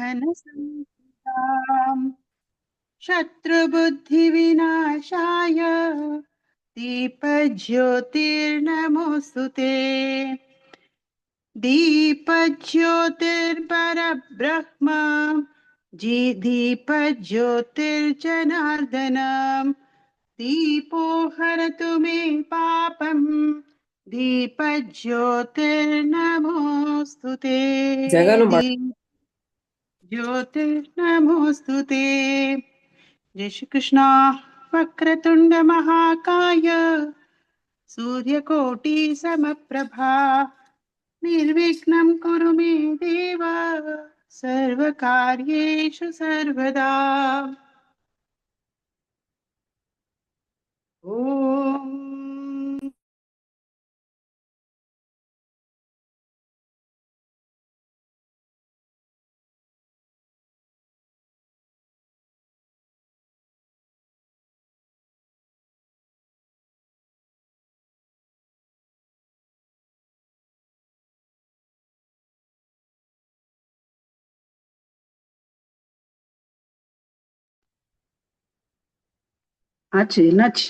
घनसंहिताम् शत्रुबुद्धिविनाशाय दीपज्योतिर्नमोऽस्तुते। दीपज्योतिर्परब्रह्म दीपज्योतिर्जनार्दनम् दीपो हरतु मे पापम् दीपज्योतिर्नमोऽस्तुते। ஜெகனும் ज्योतिर्नमोऽस्तुते। जय श्री कृष्णा। वक्रतुंड महाकाय सूर्यकोटि समप्रभा निर्विघ्नं कुरु मे देव सर्वकार्येषु सर्वदा। ओम। ஆச்சு என்னாச்சு?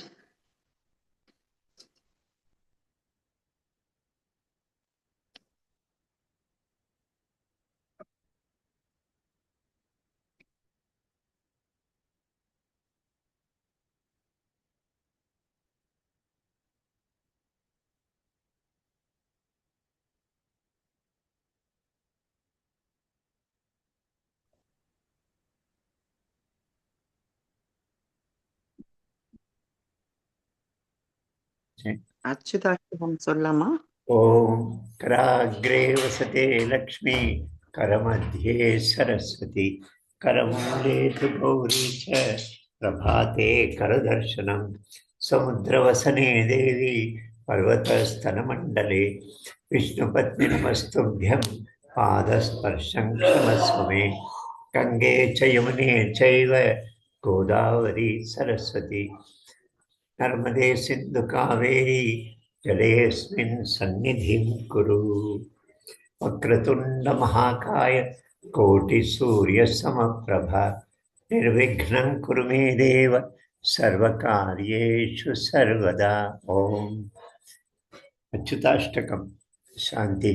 அச்சுதாஷ்டகம் சொல்லலாமா? ஓம் कराग्रे वसते लक्ष्मी करमध्ये सरस्वती करमूले तु गौरी च प्रभाते करदर्शनम् समुद्रवसने देवी पर्वतस्तनमण्डले विष्णुपत्नि नमस्तुभ्यं पादस्पर्शं क्षमस्व मे गङ्गे च यमुने चैव गोदावरी सरस्वती नर्मदे सिन्धु कावेरी जलेऽस्मिन् सन्निधिं कुरु। वक्रतुण्ड महाकाय कोटिसूर्यसमप्रभा निर्विघ्नं कुरु मे देव सर्वकार्येषु सर्वदा। ओम अच्युताष्टकं शांति।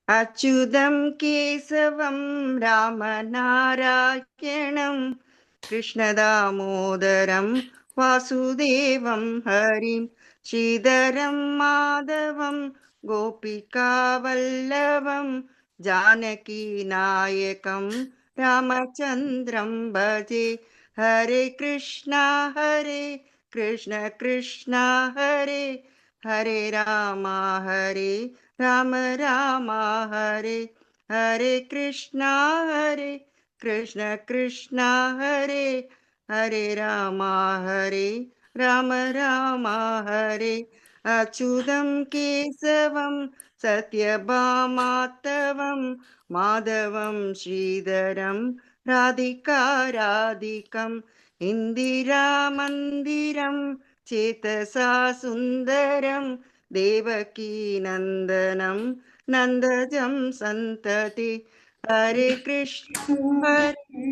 अच्युतं केशवं रामनारायणं कृष्णदामोदरं वासुदेवं हरिं श्रीधरं माधवं गोपिकावल्लभं जानकीनायकं रामचन्द्रं भजे। हरे कृष्णा कृष्ण कृष्णा हरे हरे हरे राम राम हरे हरे कृष्णा कृष्ण कृष्णा हरे हरे राम राम हरे। अच्युतं केशवं सत्यभामाधवं माधवं श्रीधरं राधिकां इन्दिरामन्दिरं चेतसा सुन्दरं देवकी नन्दनं नन्दजं सन्तति। हरे कृष्ण हरे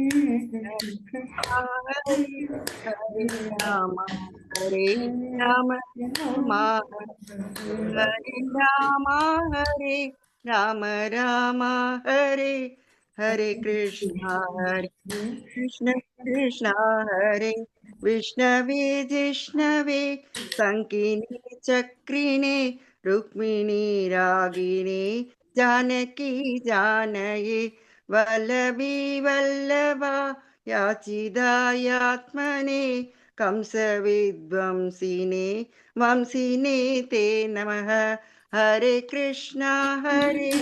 हरे हरे राम हरे राम हरे राम हरे हरे कृष्ण कृष्ण हरे विष्णवे जिष्णवे संकिनी चक्रिणे रुक्मिणी रागिणे जानकी जानये वल्लभी वल्लभा याचिदायात्मने कंसविध्वंसिने वंशिने ते नमः। हरे कृष्णा हरे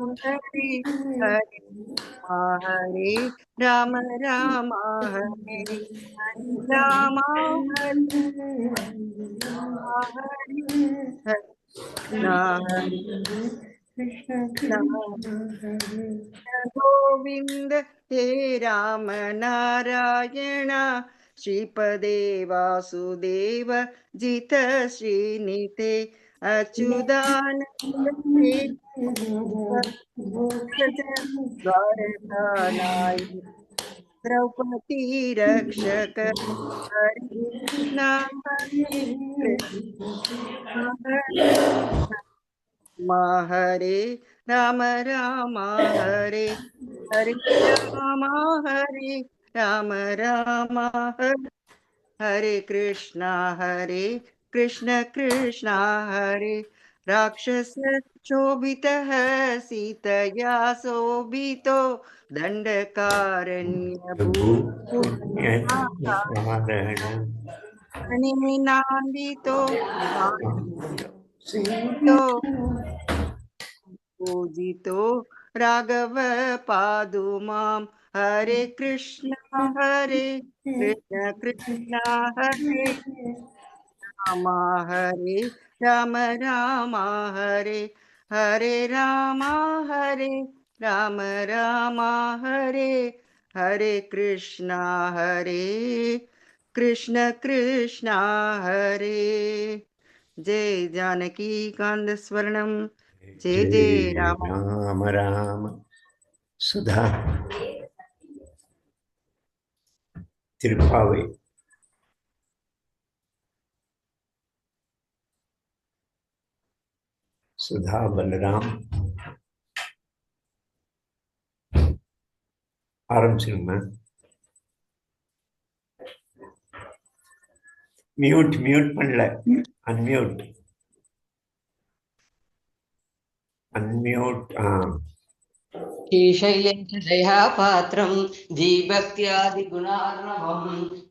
हरे हरे हरे राम हरे हरे राम हरे हरे गोविंद हे राम नारायण श्रीपदे वासुदेव जित श्रीनिते अच्युतानंद द्वारका नायक द्रौपदी रक्षक हरे कृष्ण हरे राम राम हरे हरे राम राम हरे कृष्ण कृष्ण हरे राक्षस शोभितः सीतया शोभितो दंडकारण्य नान्दितो पूजितो राघव पादुमां हरे कृष्ण कृष्ण हरे राम राम राम हरे हरे राम राम हरे हरे कृष्ण कृष्ण हरे जय जानकी कांद स्वर्णम जय जय राम राम राम सुधा திருப்பாவை சுதா பலராம் ஆரம்பிச்சிருங்க. மியூட் பண்ணல, அன்மியூட். ईशैलेशदयापात्रं धीभक्त्यादिगुणार्णवं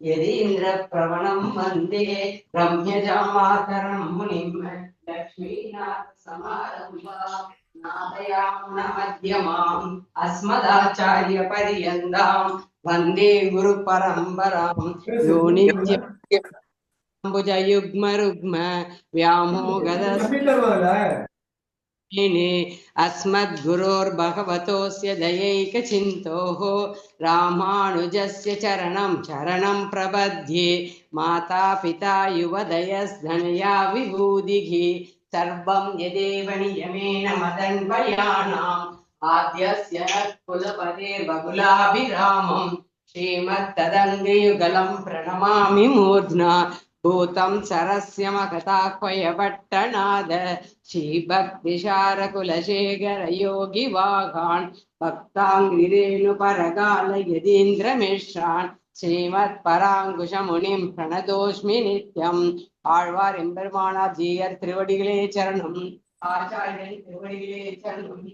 यदीन्द्रप्रवणं वन्दे रम्यजामातरं मुनिं लक्ष्मीनाथसमारम्भां नादयामुनमध्यमाम् अस्मदाचार्यपर्यन्तां वन्दे गुरुपरम्परां यो नित्यम्बुजयुग्मरुग्म व्यामोगद अस्मद्गुरोर्भगवतोऽस्य दयैकचिन्तोः रामानुजस्य चरणं प्रपद्ये माता पिता युवदयस्धनया विभूतिः सर्वं यदेव नियमेन मदन्वयानाम् आद्यस्य कुलपतेर्वकुलाभिरामं श्रीमत्तदङ्गयुगलं प्रणमामि मूर्ध्ना भूतं सरस्य मकताह्वयभट्टनाद श्रीभक्तिशारकुलशेखर योगिवाहान् भक्ताङ्गिरेणुपरकाल यतीन्द्रमिश्रान् श्रीमत्पराङ्कुशमुनिं प्रणतोऽस्मि नित्यम् ஆழ்வார் எம்பெருமானார் ஜீயர் திருவடிகளே சரணம். ஆச்சாரியன் திருவடிகளே சரணம்.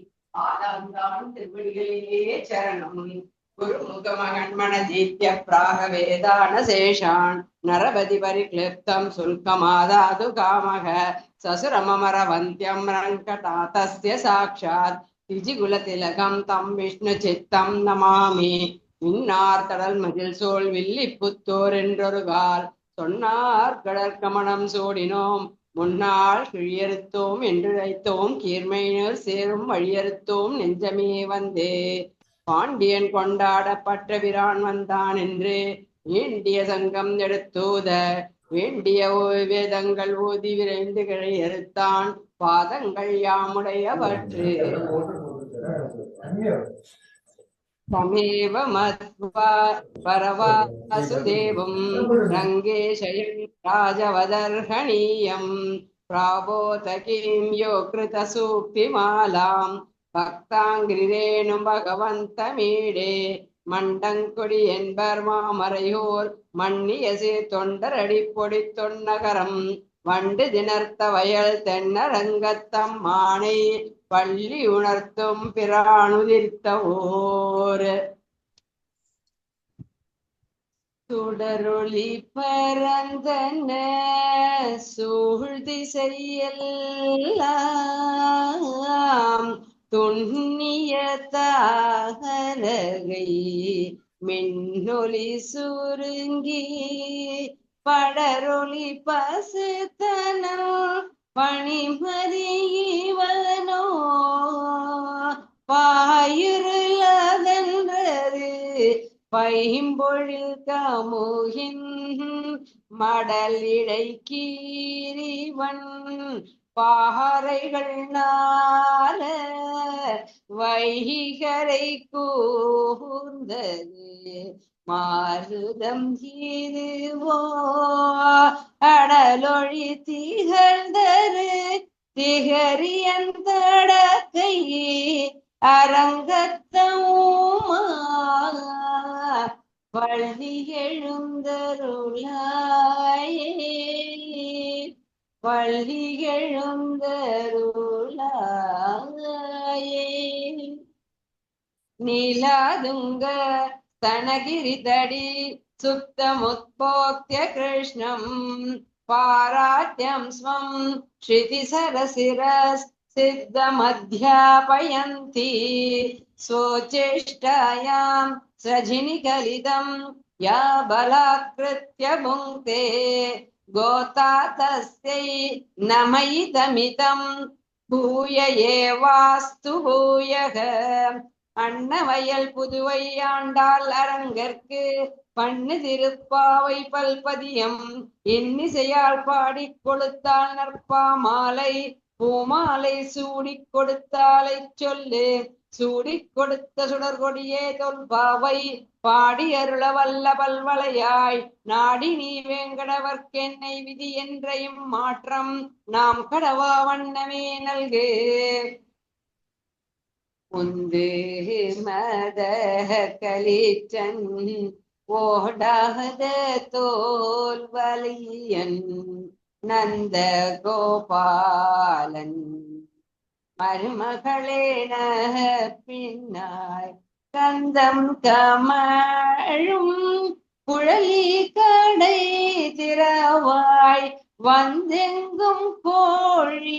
ஆதாந்தான் திருவடிகளே சரணம். गुरुमुखमगन्मणजीत्य प्रागवेदानशेषान् नरपति परिक्लिप्तं शुल्कमादातु कामः ससुरममरवन्त्यं रङ्कटातस्य साक्षात् तिजिकुलतिलकं तं विष्णुचित्तं नमामि. இன்னார்கடல் மதில் சோழ் வில்லிப்புத்தோர் என்றொருகால் சொன்னார் கடற்கமணம் சோடினோம் முன்னாள் கிழியறுத்தோம் என்றுரைத்தோம் கீர்மையினர் சேரும் வழியறுத்தோம் நெஞ்சமே வந்தே பாண்டியன் கொண்டாடப்பட்ட பிரான் வந்தான் என்று வேண்டிய சங்கம் எடுத்தூத வேண்டிய வேதங்கள் ஊதி விரைந்து கிழையறுத்தான் பாதங்கள் யாமுடையவற்று தமேவ மத்வா பரவாசுதேவம் ரங்கேஷயம் ராஜவதர்ஹணீயம் பிராபோதகீம் யோ கிருத சூக்திமாலாம் பக்தாங்கிரேணு பகவந்தமீடே மண்டங்கொடி என்பர் மாமரையோர் மன்னியசே தொண்டரடி பொடி தொன்னகரம் வண்டு தினர்த்த வயல் தென்னரங்கத்தம் மானை பள்ளி உணர்த்தும் பிரானுதிர்த்தவோர் சுடரொளி பரந்தன சூழ்திசையெல்லாம் துண்ணிய தாகரகை மின்னொலி சுருங்கி படரொளி பசுத்தனம் பணிமறியவனோ பாயிருளதென்றது பைம்பொழில் கமுகின் மடலிடை கீரிவன் பாறைகள் நால வைகரை கூர்ந்தது மாருதம் இதுவோ அடலொழி திகழ்ந்தரு திகரியந்தடக்கை அரங்கத்தவுமா பள்ளி எழுந்தருளாயே பள்ளி எழுந்தருளாயே நீலாதுங்க स्तनगिरितडी सुप्तमुत्पोक्त्य कृष्णम् पारात्यं स्वं श्रुतिसरसिरसिद्धमध्यापयन्ति स्वचेष्टायां सृजिनिकलितं या बलात्कृत्य भुङ्क्ते गोता तस्यै नमयितमितं भूय एवास्तु भूयः அன்னவயல் புதுவை ஆண்டாள் அரங்கற்கு பண்ணு திருப்பாவை பல்பதியம் இன்னிசையால் பாடிக் கொடுத்தாள் நற்பாமாலை பூமாலை சூடிக் கொடுத்தாலை சொல்லு சூடிக் கொடுத்த சுடர்கொடியே தொல்பாவை பாடி அருள வல்ல பல்வளையாய் நாடி நீ வேங்கடவர்க்கென்னை விதி என்றையும் மாற்றம் நாம் கடவா வண்ணமே நல்கு உந்து மத கலிச்சன் ஓடாத தோல் வலியன் நந்த கோபாலன் மருமகளேன பின்னாய் கந்தம் கமழும் குழலி கடை திறவாய் வந்தெங்கும் கோழி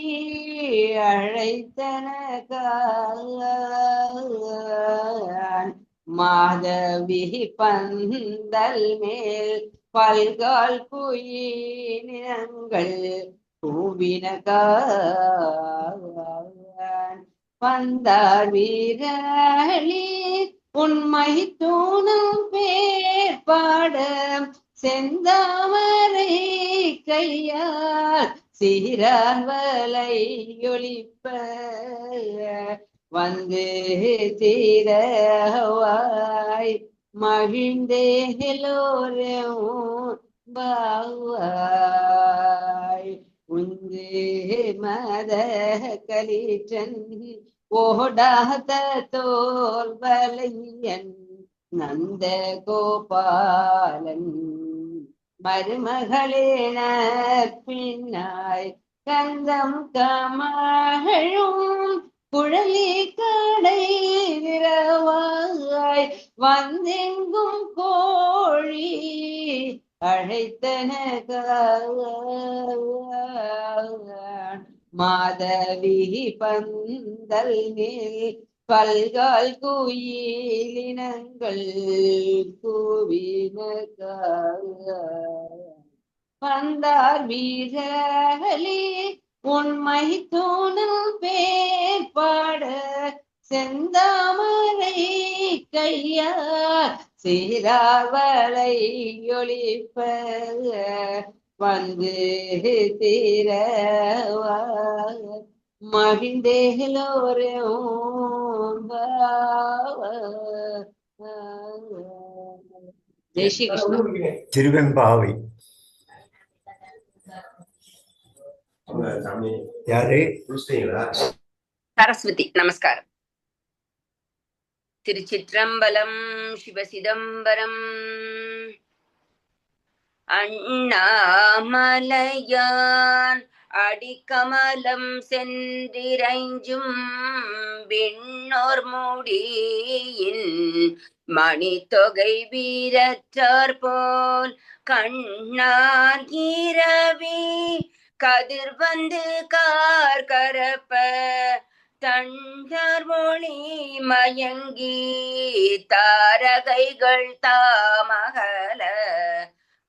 அழைத்தனகான் மாதவி பந்தல் மேல் பல்கால் குயினங்கள் கூவினகான் வந்தார் வீரளி உண்மை தூணும் பேர் பாட செந்தாமரை கையால் சீராவலை ஒளிப்ப வந்து தீரவாய் மகிழ்ந்தேலோரும் பாவாய் உந்து மத கலிற்றன் ஓடாத தோல் வலையன் நந்த கோபாலன் மருமகளேன பின்னாய் கந்தம் கமழும் குழலி கடை விரவாய் வந்தெங்கும் கோழி அழைத்தனகான் மாதவி பந்தல் மேல் பல்கால் குயிலினங்கள் கூவினகான் வந்தார் வீரலி உண்மை தோணும் பேர் பாட செந்தாமரை கையார் சீராவலை ஒளிப்ப வந்து தீரவாய் மகிழ்ந்தேலோரும் ஜெய் ஸ்ரீ கிருஷ்ண. திருவெம்பாவை யாரு? சரஸ்வதி. நமஸ்காரம். திருச்சிற்றம்பலம். சிவசிதம்பரம். அண்ணாமலையான் அடிக்கமலம் சென்றிரைஞ்சும் விண்ணோர் முடியின் மணித்தொகை வீரற்றார் போல் கண்ணார் இரவி கதிர் வந்து கார் கரப்ப தண்டர் ஒளி மயங்கி தாரகைகள் தாமகல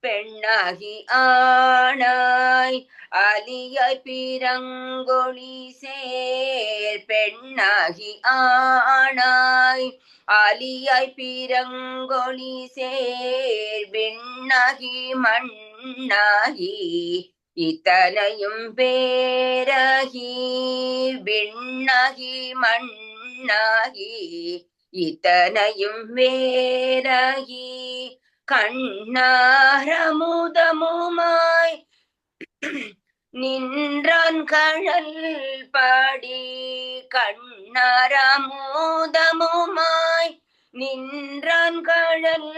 பெண்ணாகி ஆனாய் அலியாய் பிறங்கொழி சேர் பெண்ணாகி ஆனாய் அலியாய் பிறங்கொழி சேர் விண்ணாகி மண்ணாகி இத்தனையும் பேரகி விண்ணகி மண்ணாகி இத்தனையும் வேரகி கண்ணாரமுதமுமாய் நின்றான் கழல் பாடி கண்ணாரமுதமுமாய் நின்றான் கழல்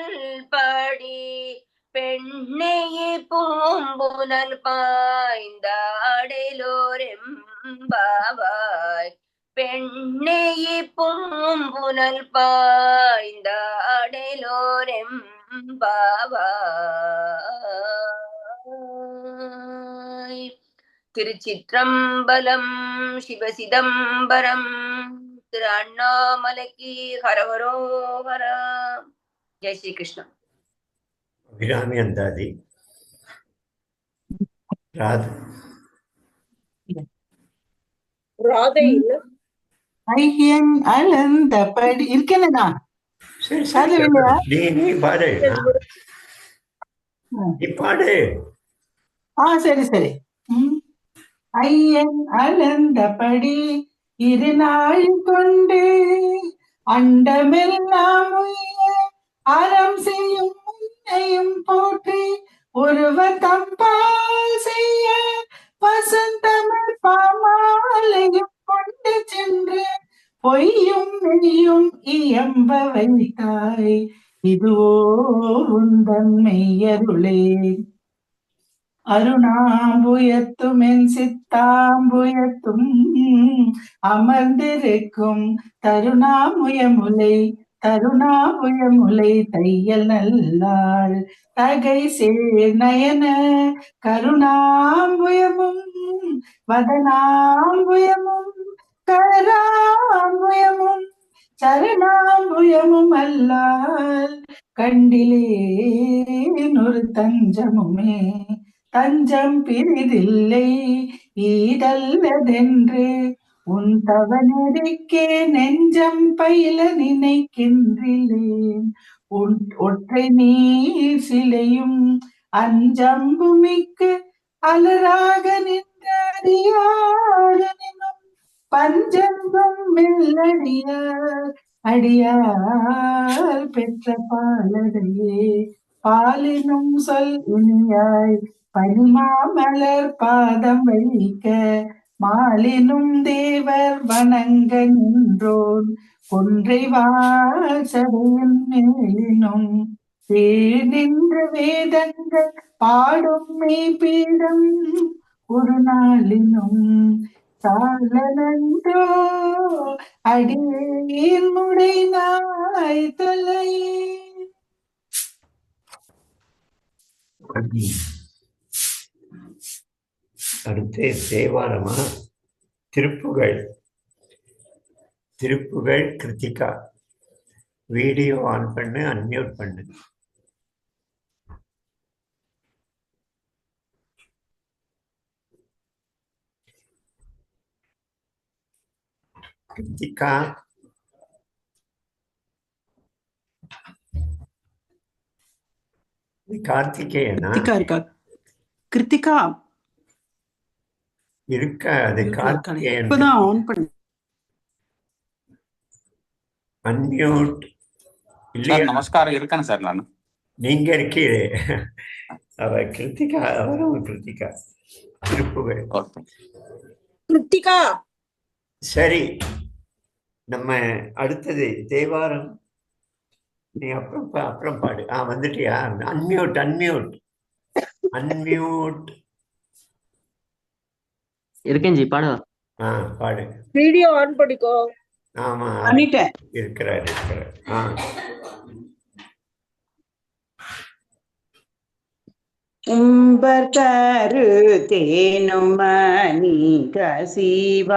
பாடி பெண்ணையே பூம்புனல் பாய்ந்தாடலோரெம்பாவாய் பெண்ணையே பூம்புனல் பாய்ந்தாடலோரெம்பாவாய். திருச்சிற்றம்பலம். சிவசிதம்பரம். திரு அண்ணாமலைக்கு ஹரஹரோஹர. ஜெய் ஸ்ரீ கிருஷ்ணா. அபிராமி அந்தாதி. ராதை இல்ல ஐயன் அளந்தபடி இருக்கேனா? சரி அது சரி இல்லையா? நீ பாடு, நீ பாடு. சரி சரி. ஐயன் அளந்தபடி இருநாள் கொண்டு அண்டமெல்லாம் உய்ய அறம் செய்யும் முன்னையும் போற்றி ஒருவர் தம்பால் செய்ய வசந்தமிழ் பாமாலையும் கொண்டு சென்று பொய்யும் மெய்யும் இயம்ப வைத்தாய் இதுவோ உந்தன் மெய்யருளே. அருணாம்புயத்தும் என் சித்தாம்புயத்தும் அமர்ந்திருக்கும் தருணாமுயமுலை தருணாமுயமுலை தையல் நல்லாள் தகை சேர் நயன கருணாம்புயமும் வதனாம்புயமும் கராம்புயமும் சரணாம்புயமும் அல்லால் கண்டிலேன் ஒரு தஞ்சமுமே. தஞ்சம் பிரிதில்லை ஈதல்லதென்று உன் தவநெறிக்கே நெஞ்சம் பயில நினைக்கின்றேன். உன் ஒற்றை நீர் சிலையும் அஞ்சம்புமிக்கு அலராக நின்ற அடியாரனும் பஞ்சம்பம் மெல்லடியார் அடியார் பெற்ற பாலடையே. பாலினும் சொல் இனியாய் பனிமாமலர் பாதம் வைக்க மாலினும் தேவர் வணங்க நின்றோன் கொன்றை வாசடையின் மேலினும் நின்ற வேதங்கள் பாடும் மெய்பீடம் ஒரு நாளினும் சாலனன்றோ அடியேன் முடை நாய் தலையே. அடுத்து தேவாரமா? திருப்புகழ். திருப்புகழ் கிருத்திகா. வீடியோ ஆன் பண்ணு, அன்மியூட் பண்ணு. கிருத்திகா. கார்த்திகேயனா இருக்கா? கிருத்திகா இருக்கா? அது கார்த்திகேயன். இப்பதான் ஆன் பண்ண. அன்மியூட் இல்லையா? நமஸ்காரம் இருக்கேன் சார். நான் நீங்க இருக்கீரே. அவ கிருத்திகா, அவரும் கிருத்திகா. திருப்புகழ் கிருத்திகா. சரி, நம்ம அடுத்தது தேவாரம். நீ அப்புறம் பாடு. வந்துட்டியா? Unmute unmute unmute. இருக்கேன் ஜி, பாடு. பாடு. வீடியோ ஆன் பண்ணிக்கோ. ஆமா, பண்ணிட்டேன். இருக்கிறார். உம்பர் கரு தேனும் மணி கசிவாகி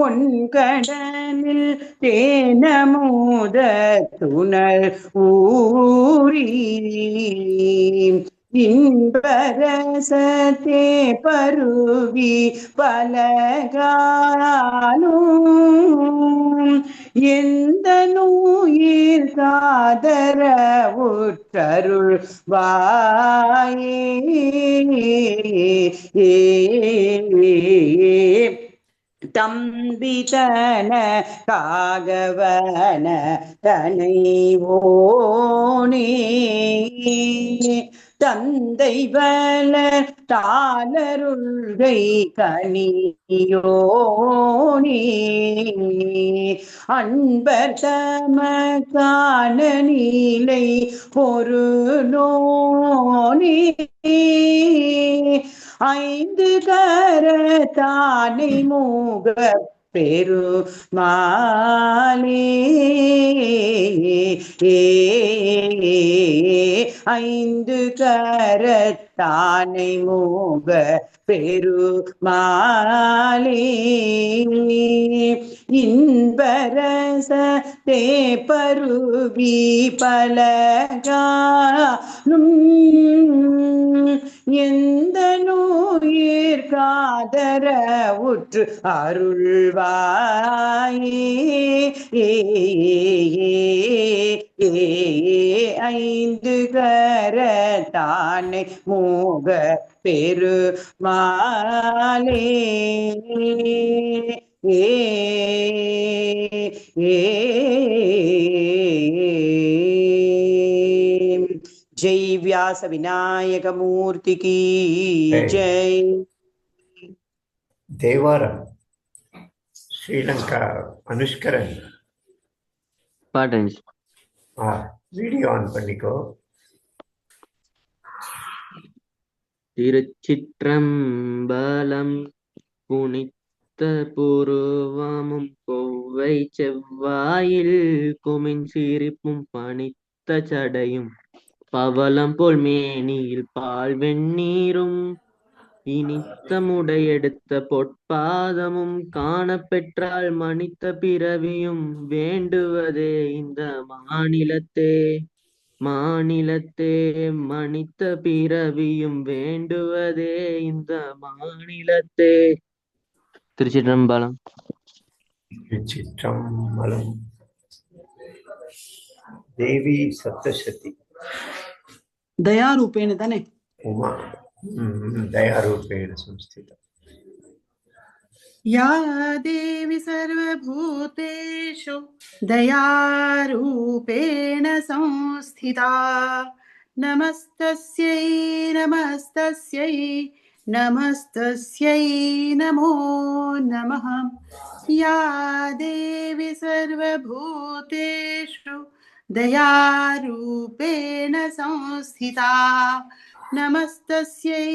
உன் கடனில் தேனமுத துணர் ஊறி இன்பரசத்தே பருவி பலகாலும் எந்த நூயிர் காதர உற்றருள் வாயே தம்பிதன காகவன தனைவோனே தந்தை வளர் தாளருள்கை கனியோனே அன்பர் தமக்கான நீலை பொருளோனே ஐந்து கரத்தானை மூக பெருமாளே ஐந்து கரத்தானை மூக பெருமாளே இன்பரச தே பருவி பலகாலும் எந்த நூயிர் காதர உற்று அருள்வாயே ஐந்து கரத்தானை மூக பெருமாளே जय व्यास विनायक मूर्ति की जय। தேவாரம் ஸ்ரீலங்கா அனுஷ்கரன் பாடுங்க. வீடியோ ஆன் பண்ணிக்கோ. திருச்சிற்றம்பலம் புனித்த பூர்வமும் கொவ்வை செவ்வாயில் குமின் சிரிப்பும் பனித்த சடையும் பவளம் போல் மேனியில் பால் வெந்நீரும் இனித்தமுடையெடுத்த பொற்பாதமும் காணப்பெற்றால் மனித பிறவியும் வேண்டுவதே இந்த மாநிலத்தே மனித பிறவியும் வேண்டுவதே இந்த மாநிலத்தே. திருச்சிற்றம்பலம். திருச்சிற்றம்பலம். தேவி சப்தசதி दयारूपेण ताने उमा दयारूपेण संस्थिता। या देवी सर्वभूतेषु दयारूपेण संस्थिता नमस्तस्यै नमस्तस्यै नमस्तस्यै नमो नमः। या देवी सर्वभूतेषु दयारूपेण संस्थिता नमस्तस्यै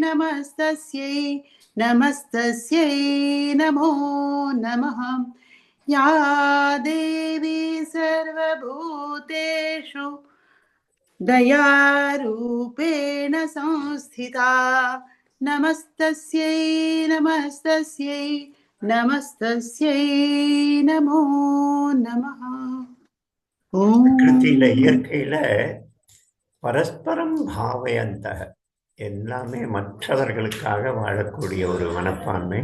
नमस्तस्यै नमस्तस्यै नमो नमः। या देवी सर्वभूतेषु दयारूपेण संस्थिता नमस्तस्यै नमस्तस्यै नमस्तस्यै नमो नमः। பிரகிருதியில இயற்கையில பரஸ்பரம் பாவயந்த எல்லாமே மற்றவர்களுக்காக வாழக்கூடிய ஒரு மனப்பான்மை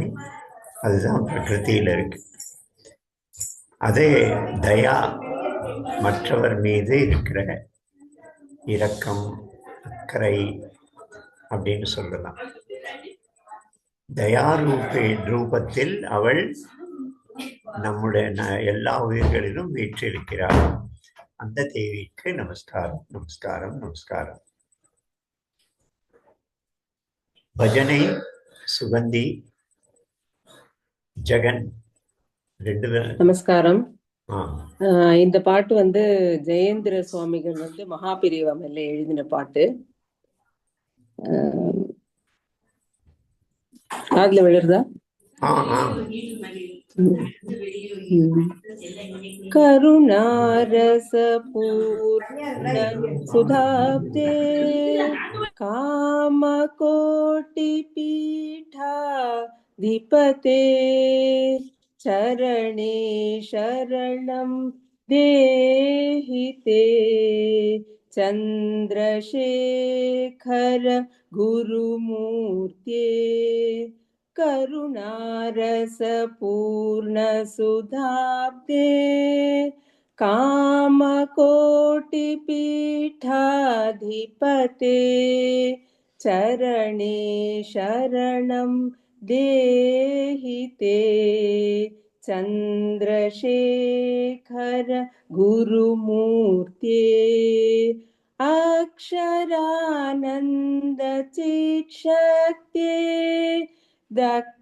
அதுதான் பிரகிருதியில இருக்கு. அதே தயா மற்றவர் மீது இருக்கிற இரக்கம் அக்கறை அப்படின்னு சொல்லலாம். ரூபத்தில் அவள் நம்முடைய எல்லா உயிர்களிலும் வீற்றிருக்கிறாள். அந்த தேவிக்கு நமஸ்காரம் நமஸ்காரம் நமஸ்காரம். பஜனை சுகந்தி ஜெகன் ரெண்டு பேரும் நமஸ்காரம். இந்த பாட்டு வந்து ஜெயேந்திர சுவாமிகள் வந்து மகாபிரிவா மேல எழுதின பாட்டு. காதுல விழுறதா? கருணாரச பூர்ண சுதாப்தே காம கோட்டி பீఠா தீபதே சரணே சரணம் தேஹிதே चन्द्रशेखर गुरुमूर्ते करुणारसपूर्णसुधाब्दे कामकोटिपीठाधिपते चरणे शरणं देहि ते चन्द्रशेखर गुरुमूर्ते अक्षरानन्दचित्शक्ते दक्षिणाभिमुख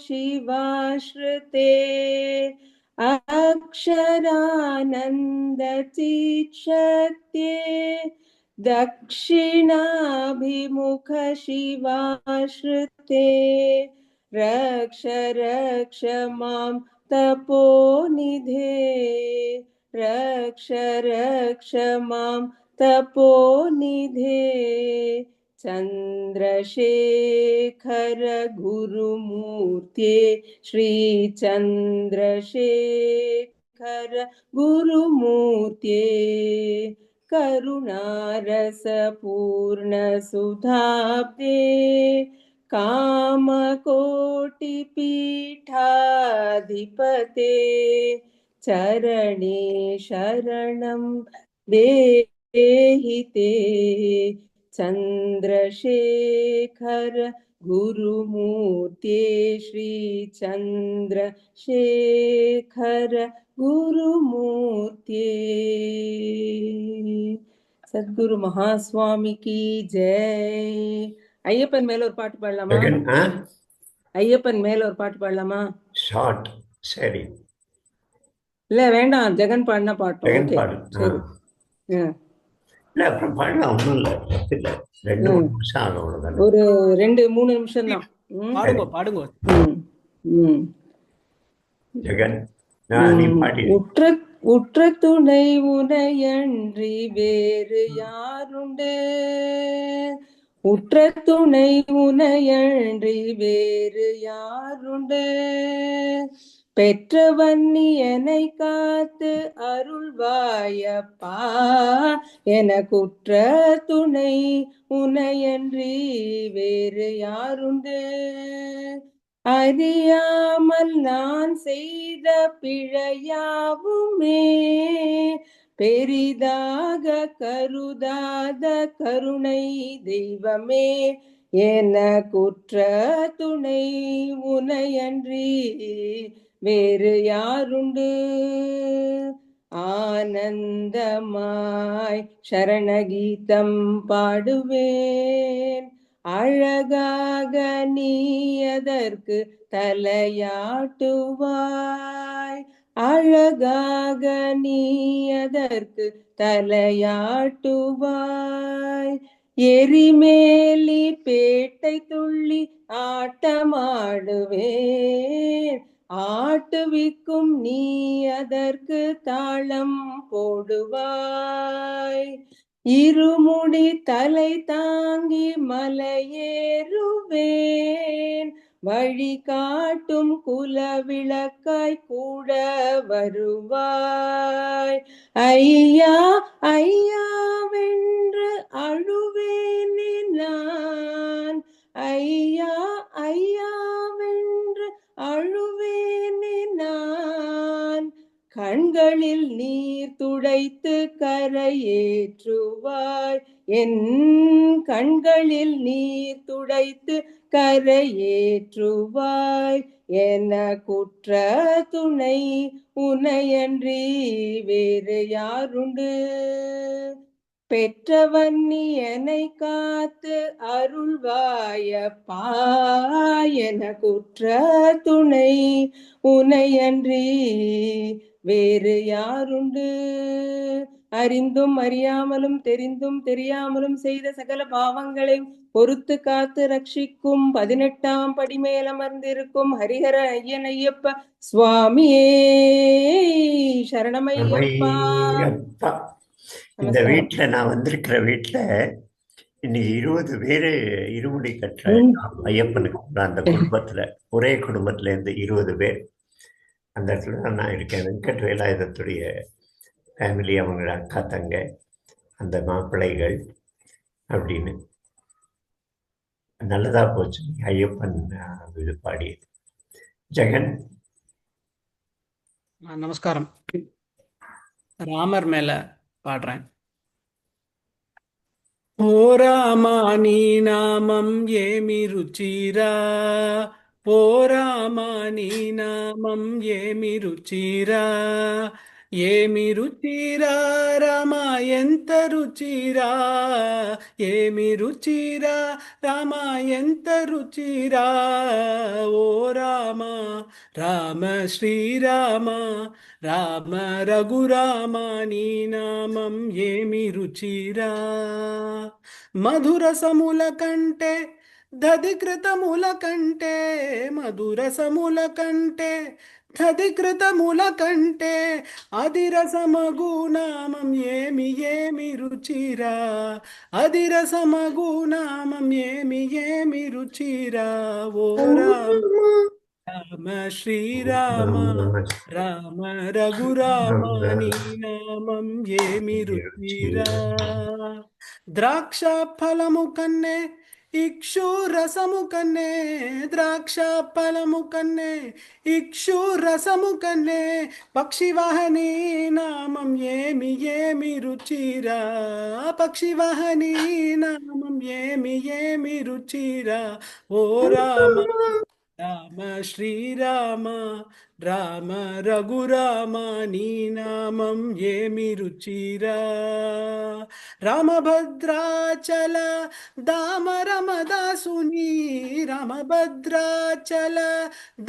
शिवाश्रिते अक्षरानन्दचित्शक्ते दक्षिणाभिमुख शिवाश्रिते रक्ष रक्ष मां तपोनिधे रक्ष रक्ष मां तपोनिधे चन्द्रशेखर गुरुमूर्ते श्री चन्द्रशेखर गुरुमूर्ते करुणारसपूर्णसुधाब्दे कामकोटिपीठाधिपते चरणे शरणं देहि ते चन्द्रशेखर गुरुमूर्ते श्री चन्द्रशेखर गुरुमूर्ते சத்குரு மகாஸ்வாமிக்கு ஜெய். ஐயப்பன் மேல ஒரு பாட்டு பாடலாமா? ஐயப்பன் மேல ஒரு பாட்டு பாடலாமா? ஷார்ட். சரி, இல்ல வேண்டாம், ஜெகன் பாடினா பாட்டோம். ஜெகன் பாடு. இல்ல அப்புறம் பாடலாம், ஒன்றும் இல்லை, இல்ல 2-3 நிமிஷம் ஆகும், அவ்வளவுதான். ஒரு 2-3 நிமிஷம் தான். பாடுங்க பாடுங்க. ஜெகன் நீ பாடி. உற்ற துணை உனையன்றி வேறு யாருண்டு, உற்ற துணை உனையன்றி வேறு யாருண்டு, பெற்றவன் நீ என்னை காத்து அருள்வாயப்பா, எனக்குற்ற துணை உனையன்றி வேறு யாருண்டு, அறியாமல் நான் செய்த பிழையாவுமே பெரிதாக கருதாத கருணை தெய்வமே, எனக்குற்ற துணை உனையன்றி வேறு யாருண்டு, ஆனந்தமாய் சரணகீதம் பாடுவேன், அழகாக நீ அதற்கு தலையாட்டுவாய், அழகாக நீ அதற்கு தலையாட்டுவாய், எரிமேலி பேட்டை துள்ளி ஆட்டமாடுவேன், ஆட்டுவிக்கும் நீ அதற்கு தாளம் போடுவாய், இருமுடி தலை தாங்கி மலையேறுவேன், வழி காட்டும் குலவிளக்காய் கூட வருவாய், ஐயா ஐயா வென்று அழுவேன் நான், ஐயா ஐயா வென்று அழுவேன் நான், கண்களில் நீர் துடைத்து கரையேற்றுவாய், என் கண்களில் நீர் துடைத்து கரையேற்றுவாய், எனக்குற்ற துணை உனையன்றி வேறு யாருண்டு, பெற்றவன் நீ என்னை காத்து அருள்வாயப்பா, எனக்குற்ற துணை உனையன்றி வேறு யாருண்டு, அறிந்தும் அறியாமலும் தெரிந்தும் தெரியாமலும் செய்த சகல பாவங்களை பொறுத்து காத்து ரட்சிக்கும் 18ஆம் படி மேலமர்ந்திருக்கும் ஹரிஹர ஐயன் ஐயப்ப சுவாமியே சரணமையப்பா. இந்த வீட்டுல நான் வந்திருக்கிற வீட்டுல இன்னைக்கு 20 பேரு இருமுடி கற்ற ஐயப்பனுக்கு அந்த குடும்பத்துல, ஒரே குடும்பத்துல இருந்து 20 பேர் அந்த இடத்துல தான் நான் இருக்கேன். வெங்கட் வேலாயுதத்துடைய ஃபேமிலி, அவங்கள அக்கா தங்க, அந்த மாப்பிள்ளைகள் அப்படின்னு. நல்லதா போச்சு ஐயப்பன் இது பாடியது. ஜெகன். நமஸ்காரம். ராமர் மேல பாடுறேன். ఓ రామా నీ నామం ఏమి రుచిరా, ఓ రామా నీ నామం ఏమి రుచిరా, ఏమి రుచిరా రామా ఎంత రుచిరా, ఏమి రుచిరా రామా ఎంత రుచిరా, ఓ రామా రామ శ్రీరామ రామ రఘురామ నీ నామం ఏమి రుచిరా, మధురసముల కంటే దధికృతముల కంటే, మధురసముల కంటే దధికృతముల కంటే అధిరసమగు నామం ఏమి ఏమి రుచిరా, అధిరసమగు నామం ఏమి ఏమి రుచిరా, ఓ రామ రామ శ్రీరామ రామ రఘురామ నీ నామం ఏమి రుచిరా, ద్రాక్ష ఫలము కన్నే ఇక్షు రసము కన్నే, ద్రాక్ష ఫలము కన్నే ఇక్షు రసము కన్నే పక్షివాహని నామం ఏమి ఏమి రుచిరా, పక్షివాహని నామం ఏమి ఏమి రుచిరా, ఓ రామ రామ శ్రీరామ రామ రఘురామ నీ నామం ఏమి రుచిరా, రామభద్రాచల దామరమదాసుని, రామభద్రాచల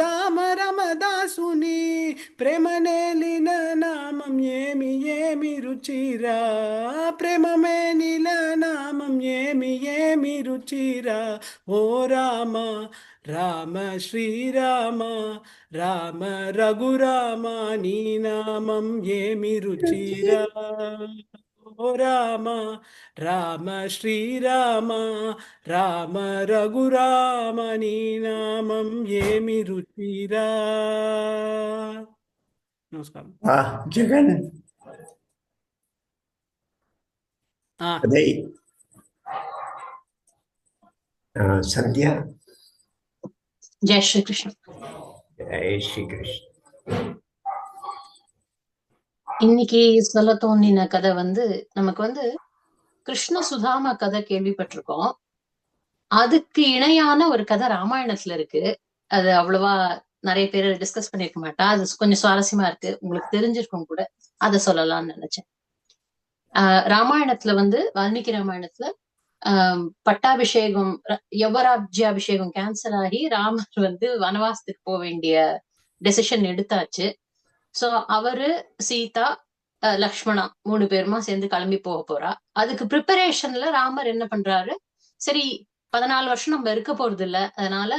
దామరమదాసుని ప్రేమనేలిన నామం ఏమి ఏమి రుచిరా, ప్రేమమేనిల నామం ఏమి ఏమి రుచిరా, ఓ రామ రామ శ్రీరామ రామ రఘురామ నీ నామం ఏమి రుచిరా, ఓ రామ రామ శ్రీరామ రామ రఘురామ నీ నామం ఏమి రుచిరా. నమస్కారం. జగన్. సంధ్య. ஜெய் ஸ்ரீ கிருஷ்ணன். ஜெய் ஸ்ரீ கிருஷ்ணன். இன்னைக்கு சொல்ல தோணின கதை நமக்கு கிருஷ்ண சுதாமா கதை கேள்விப்பட்டிருக்கோம். அதுக்கு இணையான ஒரு கதை ராமாயணத்துல இருக்கு. அது அவ்வளவா நிறைய பேர் டிஸ்கஸ் பண்ணிருக்க மாட்டா. அது கொஞ்சம் சுவாரஸ்யமா இருக்கு, உங்களுக்கு தெரிஞ்சிருக்கும் கூட. அதை சொல்லலாம்னு நினைச்சேன். ராமாயணத்துல வால்மீகி ராமாயணத்துல பட்டாபிஷேகம், யவராஜ்யாபிஷேகம் கேன்சல் ஆகி ராமர் வனவாசத்துக்கு போக வேண்டிய டெசிஷன் எடுத்தாச்சு. சோ அவரு, சீதா, லக்ஷ்மணா 3 பேருமா சேர்ந்து கிளம்பி போக போறா. அதுக்கு ப்ரிப்பரேஷன்ல ராமர் என்ன பண்றாரு, சரி 14 வருஷம் நம்ம இருக்க போறது இல்ல, அதனால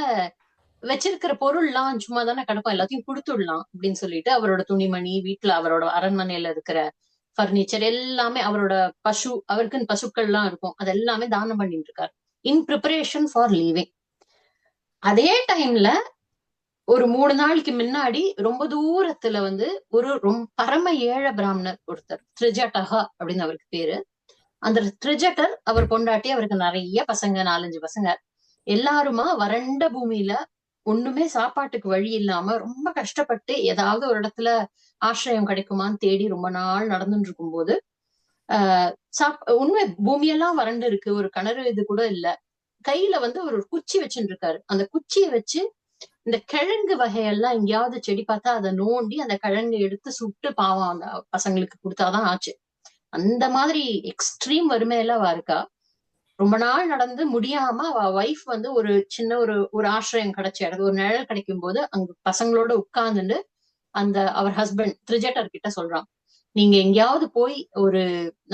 வச்சிருக்கிற பொருள்லாம் சும்மா தானே கிடக்கும், எல்லாத்தையும் கொடுத்துடலாம் அப்படின்னு சொல்லிட்டு அவரோட துணிமணி, வீட்டுல அவரோட அரண்மனையில இருக்கிற பர்னிச்சர் எல்லாமே, அவரோட அவருக்குன்னு பசுக்கள் எல்லாம் இருக்கும், அது எல்லாமே தானம் பண்ணிட்டு இருக்காரு இன் ப்ரிப்பரேஷன் ஃபார் லீவிங். அதே டைம்ல ஒரு 3 நாளைக்கு முன்னாடி ரொம்ப தூரத்துல ஒரு பரம ஏழை பிராமணர் ஒருத்தர், திரிஜட்டகா அப்படின்னு அவருக்கு பேரு. அந்த திரிஜட்டர், அவர் பொண்டாட்டி, அவருக்கு நிறைய பசங்க, 4-5 பசங்க, எல்லாருமா வறண்ட பூமியில ஒண்ணுமே சாப்பாட்டுக்கு வழி இல்லாம ரொம்ப கஷ்டப்பட்டு ஏதாவது ஒரு இடத்துல ஆசிரியம் கிடைக்குமான்னு தேடி ரொம்ப நாள் நடந்துட்டு இருக்கும் போது உண்மை பூமியெல்லாம் வறண்டு இருக்கு, ஒரு கிணறு இது கூட இல்ல. கையில ஒரு குச்சி வச்சுட்டு இருக்காரு. அந்த குச்சியை வச்சு இந்த கிழங்கு வகையெல்லாம் எங்கேயாவது செடி பார்த்தா அதை நோண்டி அந்த கிழங்கு எடுத்து சுட்டு பாவம் அந்த பசங்களுக்கு கொடுத்தாதான் ஆச்சு. அந்த மாதிரி எக்ஸ்ட்ரீம் வறுமையெல்லாம் இருக்கா. ரொம்ப நாள் நடந்து முடியாம அவ வைஃப் ஒரு சின்ன ஒரு ஆசிரியம் கிடைச்ச இடத்துல, ஒரு நிழல் கிடைக்கும் போது அங்க பசங்களோட உட்கார்ந்துட்டு அந்த அவர் ஹஸ்பண்ட் திரிஜட்டர் கிட்ட சொல்றான், நீங்க எங்கேயாவது போய்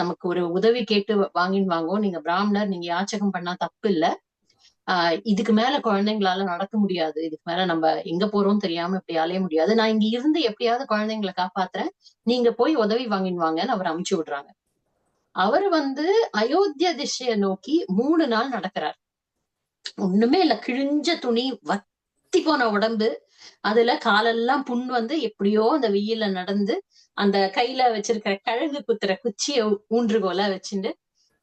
நமக்கு ஒரு உதவி கேட்டு வாங்கின்னு வாங்கோ, நீங்க பிராமணர், நீங்க யாச்சகம் பண்ணா தப்பு இல்ல, இதுக்கு மேல குழந்தைங்களால நடக்க முடியாது, இதுக்கு மேல நம்ம எங்க போறோம் தெரியாம இப்படி அலைய முடியாது, நான் இங்க இருந்து எப்படியாவது குழந்தைங்களை காப்பாத்துறேன், நீங்க போய் உதவி வாங்கின்னு வாங்கன்னு அவர் அமுச்சு விடுறாங்க. அவர் அயோத்தியா திசையை நோக்கி 3 நாள் நடக்கிறார். ஒண்ணுமே இல்ல, கிழிஞ்ச துணி, வத்தி வத்தி போன உடம்பு, அதுல காலெல்லாம் புண் வந்து எப்படியோ அந்த வெயில்ல நடந்து அந்த கையில வச்சிருக்கிற கிழங்கு குத்துற குச்சிய ஊன்றுகோலா வச்சுட்டு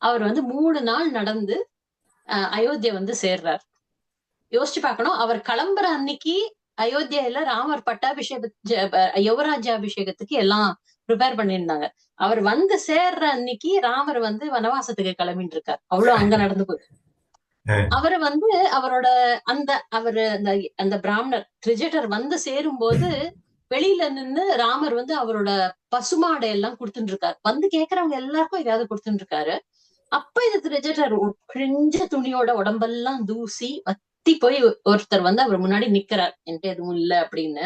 அவர் வந்து 3 நாள் நடந்து அயோத்தியா வந்து சேர்றார். யோசிச்சு பார்க்கணும், அவர் கிளம்புற அன்னைக்கு அயோத்தியால ராமர் யுவராஜ்யாபிஷேகத்துக்கு எல்லாம் ப்ரிப்பேர் பண்ணியிருந்தாங்க. அவர் வந்து சேர்ற அன்னைக்கு ராமர் வந்து வனவாசத்துக்கு கிளம்பிட்டு இருக்கார். அவ்வளவு அங்க நடந்து போய் அவரு வந்து அவரோட அந்த பிராமணர் திரிஜட்டர் வந்து சேரும் போது வெளியில நின்னு ராமர் வந்து அவரோட பசுமாடை எல்லாம் கொடுத்துட்டு இருக்காரு. வந்து கேக்குறவங்க எல்லாருக்கும் ஏதாவது கொடுத்துட்டு இருக்காரு. அப்ப இது திரிஜட்டர் கிழிஞ்ச துணியோட உடம்பெல்லாம் தூசி வத்தி போய் ஒருத்தர் வந்து அவர் முன்னாடி நிக்கிறார், என்கிட்ட எதுவும் இல்லை அப்படின்னு.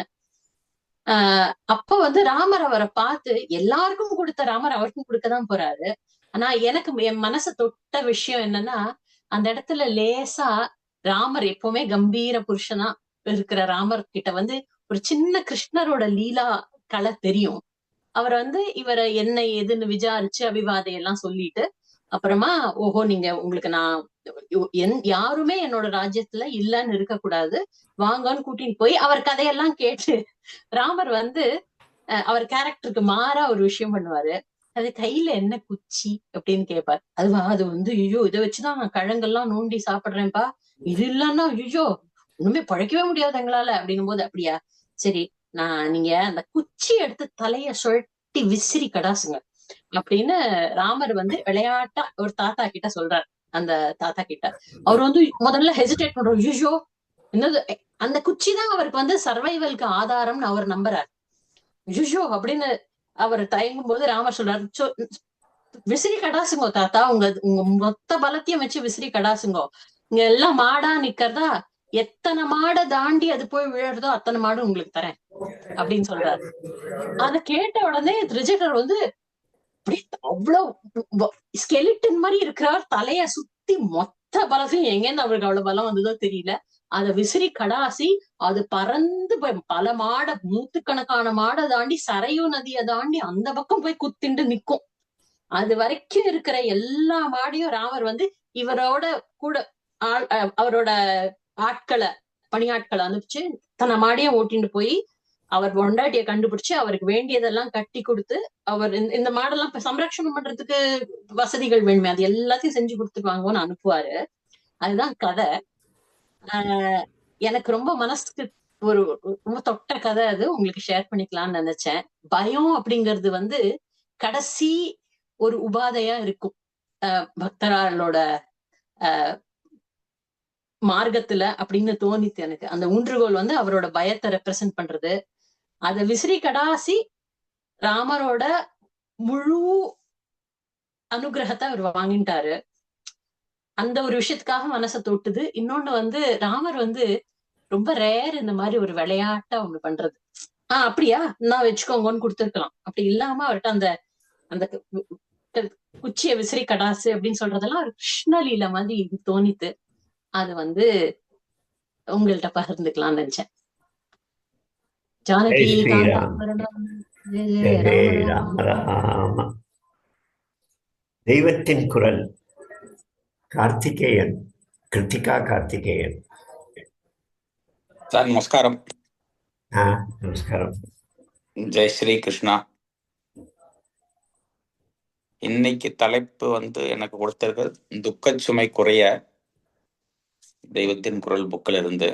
அப்ப வந்து ராமர் அவரை பார்த்து எல்லாருக்கும் கொடுத்த ராமர் அவருக்கும் கொடுக்கதான் போறாரு. ஆனா எனக்கு என் மனசை தொட்ட விஷயம் என்னன்னா, அந்த இடத்துல லேசா ராமர் எப்பவுமே கம்பீர புருஷனா இருக்கிற ராமர் கிட்ட வந்து ஒரு சின்ன கிருஷ்ணரோட லீலா கலை தெரியும். அவர் வந்து இவரை என்ன ஏதுன்னு விசாரிச்சு அபிவாதை எல்லாம் சொல்லிட்டு அப்புறமா ஓஹோ நீங்க உங்களுக்கு நான் யாருமே என்னோட ராஜ்யத்துல இல்லன்னு இருக்கக்கூடாது, வாங்கன்னு கூட்டின்னு போய் அவர் கதையெல்லாம் கேட்டு ராமர் வந்து அவர் கேரக்டருக்கு மாறா ஒரு விஷயம் பண்ணுவாரு. அது கையில என்ன குச்சி அப்படின்னு கேட்பார். அது வந்து ஐயோ இதை வச்சுதான் நான் கிழங்கெல்லாம் நோண்டி சாப்பிடுறேன்ப்பா, இது இல்லன்னா ஐயோ ஒண்ணுமே பழைக்கவே முடியாது எங்களால அப்படின்னும் போது, அப்படியா சரி நீங்க அந்த குச்சி எடுத்து தலைய சுழட்டி விசிறி கடாசுங்க அப்படின்னு ராமர் வந்து விளையாட்டா ஒரு தாத்தா கிட்ட சொல்றாரு. அந்த தாத்தா கிட்ட அவர் வந்து முதல்ல ஹெசிடேட் பண்றாரு. ஐயோ என்னது, அந்த குச்சி தான் அவருக்கு வந்து சர்வைவலுக்கு ஆதாரம்னு அவர் நம்புறாரு. ஐயோ அப்படின்னு அவர் தயங்கும் போது ராமர் சொல்றாரு, விசிறி கடாசுங்கோ தாத்தா, உங்க மொத்த பலத்தையும் வச்சு விசிறி கடாசுங்கோ, இங்க எல்லாம் மாடா நிக்கிறதா, எத்தனை மாடை தாண்டி அது போய் விழறதோ அத்தனை மாடு உங்களுக்கு தரேன் அப்படின்னு சொல்றாரு. அதை கேட்ட உடனே திரிஜட்டர் வந்து அவ்வளவு ஸ்கெலிட்டன் மாதிரி இருக்கிறார், தலைய சுத்தி மொத்த பலத்தையும் எங்கன்னு அவருக்கு அவ்வளவு பலம் வந்ததோ தெரியல, அதை விசிறி கடாசி அது பறந்து போய் பல மாடை நூத்துக்கணக்கான மாடை தாண்டி சரையு நதியை தாண்டி அந்த பக்கம் போய் குத்திண்டு நிக்கும். அது வரைக்கும் இருக்கிற எல்லா மாடையும் ராமர் வந்து இவரோட கூட அவரோட பணியாட்களை அனுப்பிச்சு தன்னை மாடியை ஓட்டிட்டு போய் அவர் பொண்டாட்டியை கண்டுபிடிச்சு அவருக்கு வேண்டியதெல்லாம் கட்டி கொடுத்து, அவர் இந்த மாடெல்லாம் சம்ரட்சணம் பண்றதுக்கு வசதிகள் வேணுமே அது எல்லாத்தையும் செஞ்சு கொடுத்துருவாங்கன்னு அனுப்புவாரு. அதுதான் கதை. எனக்கு ரொம்ப மனசுக்கு ஒரு ரொம்ப தொட்ட கதை, அது உங்களுக்கு ஷேர் பண்ணிக்கலாம்னு நினைச்சேன். பயம் அப்படிங்கிறது வந்து கடைசி ஒரு உபாதையா இருக்கும் பக்தராளோட மார்க்கத்துல அப்படின்னு தோணித்து எனக்கு. அந்த ஊன்றுகோல் வந்து அவரோட பயத்தை ரெப்ரசன்ட் பண்றது. அத விசிறி கடாசி ராமரோட முழு அனுகிரகத்தை அவர் வாங்கிட்டாரு. அந்த ஒரு விஷயத்துக்காக மனசை தொட்டுது. இன்னொன்னு வந்து ராமர் வந்து ரொம்ப ரேர் இந்த மாதிரி ஒரு விளையாட்டா ஒண்ணு பண்றது. அப்படியா நான் வச்சுக்கோங்கன்னு கொடுத்துருக்கலாம். அப்படி இல்லாம அவர்கிட்ட அந்த அந்த குச்சிய விசிறி கடாசு அப்படின்னு சொல்றதெல்லாம் ஒரு கிருஷ்ணலீல மாதிரி தோணித்து. அது வந்து உங்கள்கிட்ட பகிர்ந்துக்கலாம்னு நினைச்சேன். ஜானகி தெய்வத்தின் குரல். கார்த்திகேயன், கிருத்திகா கார்த்திகேயன் சார். நமஸ்காரம். நமஸ்காரம். ஜெய் ஸ்ரீ கிருஷ்ணா. இன்னைக்கு தலைப்பு வந்து எனக்கு கொடுத்திருக்கிறது துக்க சுமை குறைய, தெய்வத்தின் குரல் புக்கில் இருந்து.